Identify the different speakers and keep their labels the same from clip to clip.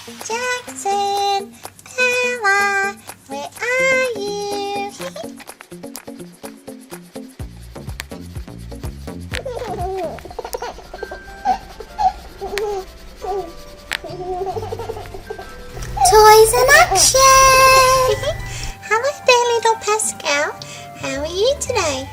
Speaker 1: Jackson, Bella, where are you? Toys in action! Hello there, little Pascal. How are you today?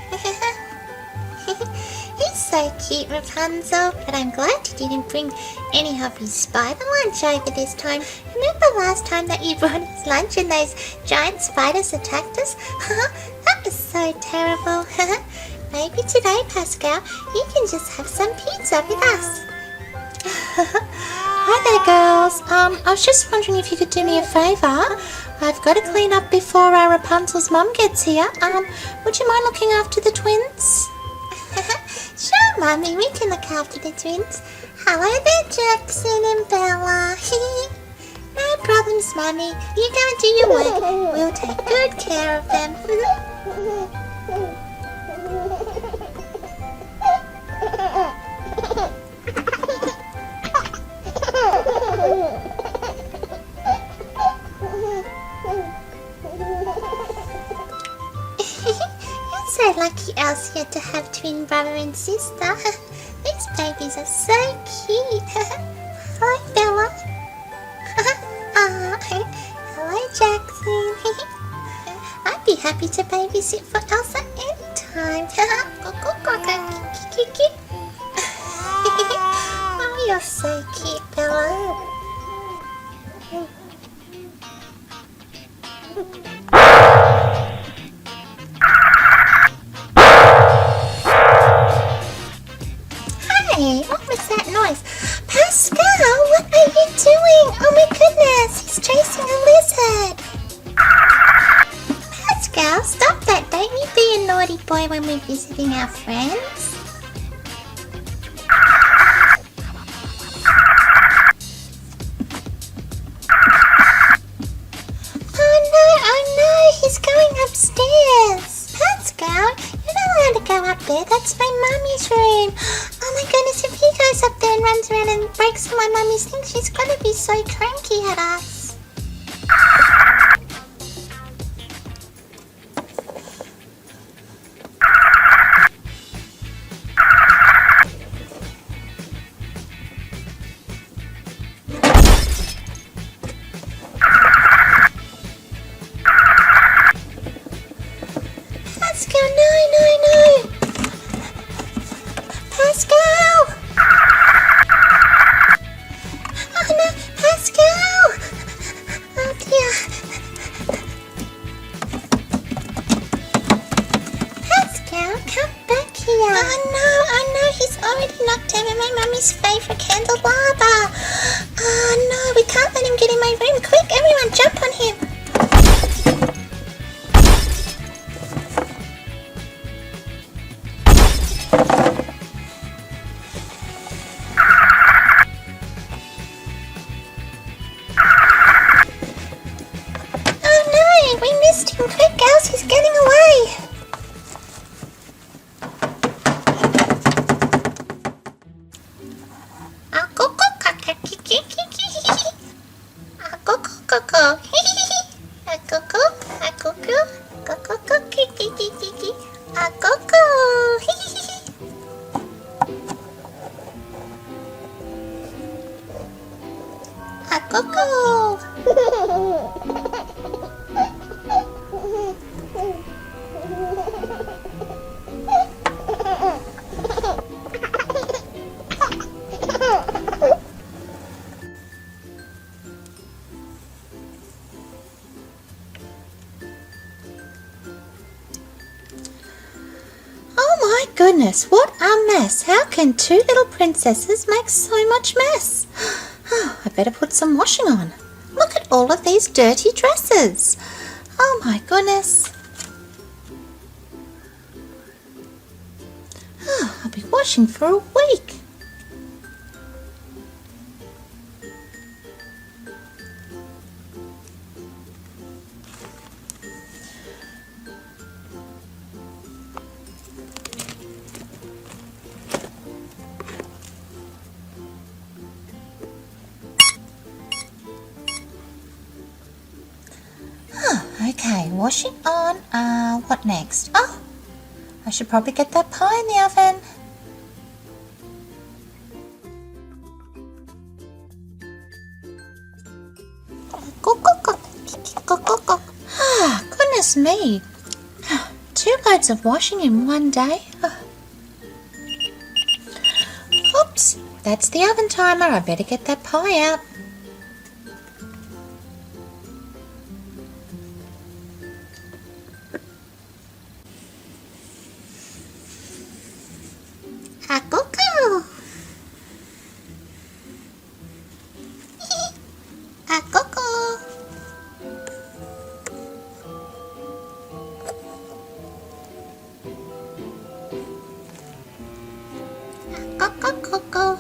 Speaker 1: He's so cute, Rapunzel, but I'm glad you didn't bring any of his spider lunch over this time. Remember last time that you brought his lunch and those giant spiders attacked us? That was so terrible. Maybe today, Pascal, you can just have some pizza with us. Hi there, girls. I was just wondering if you could do me a favour. I've got to clean up before our Rapunzel's mum gets here. Would you mind looking after the twins? Sure, Mummy, we can look after the twins. Hello there, Jackson and Bella. No problems, Mummy. You go and do your work. We'll take good care of them. You're so lucky, Elsia, to have twin brother and sister. These babies are so cute. Hello, Bella. Hello, Jackson. I'd be happy to babysit for Elsa anytime. Oh, you're so cute, Bella. Hey, what was that noise? Pascal, what are you doing? Oh my goodness, he's chasing a lizard. Pascal, stop that. Don't you be a naughty boy when we're visiting our friends. Oh no, he's going upstairs. Pascal, you're not allowed to go up there. That's my mummy's room. Oh my goodness, if he goes up there and runs around and breaks all my mummy's things, she's gonna be so cranky at us. Pascal, no. Pascal! Oh no, Pascal! Oh dear. Pascal, come back here. Oh no, he's already knocked over my mummy's favourite candelabra. Oh no, we can't let him get in my room. Quick, everyone, jump on him. Quick, girls, he's getting away. Goodness, what a mess. How can two little princesses make so much mess? I better put some washing on. Look at all of these dirty dresses. Oh my goodness. I'll be washing for a week. Okay, washing on. What next? Oh, I should probably get that pie in the oven. Ah, goodness me. 2 loads of washing in one day. Oops, that's the oven timer. I better get that pie out. A-cuckoo. A-cuckoo. A-cuckoo.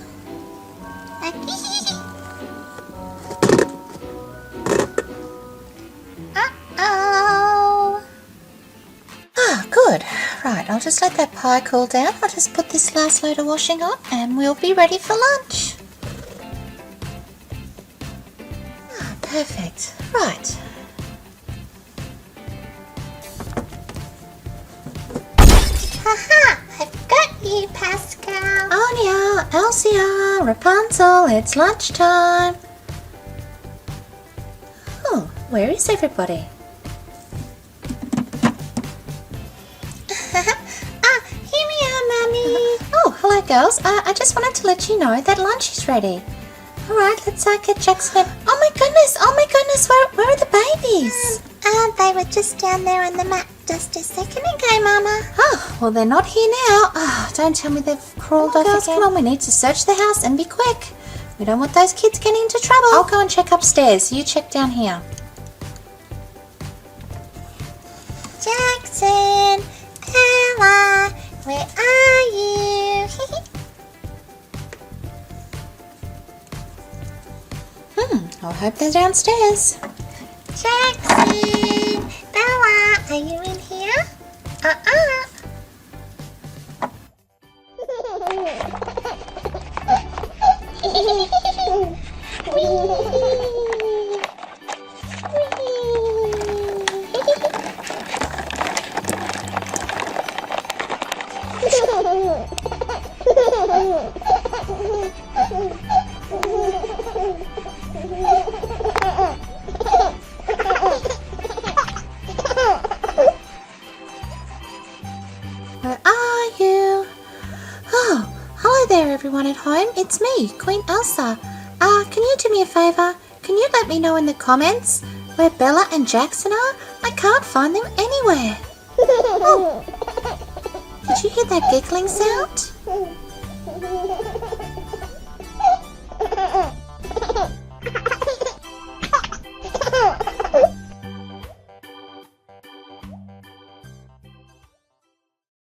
Speaker 1: Uh-oh. Ah, good. Right, I'll just let that pie cool down. I'll just put this last load of washing on and we'll be ready for lunch. Ah, perfect. Right. Haha, I've got you, Pascal. Annia, Elsia, Rapunzel, it's lunchtime. Oh, where is everybody? Here we are, Mummy. Oh, hello, girls. I just wanted to let you know that lunch is ready. All right, let's get Jackson. Oh my goodness, where are the babies? They were just down there on the mat just a second ago, Mama. Oh, well, they're not here now. Oh, don't tell me they've crawled off again. Come on, we need to search the house and be quick. We don't want those kids getting into trouble. I'll go and check upstairs. You check down here. Jackson, Ella, where are you? I hope they're downstairs. Jackson, Bella, are you in here? Where are you? Oh, hello there everyone at home. It's me, Queen Elsa. Can you do me a favour? Can you let me know in the comments where Bella and Jackson are? I can't find them anywhere. Oh. Did you hear that giggling sound?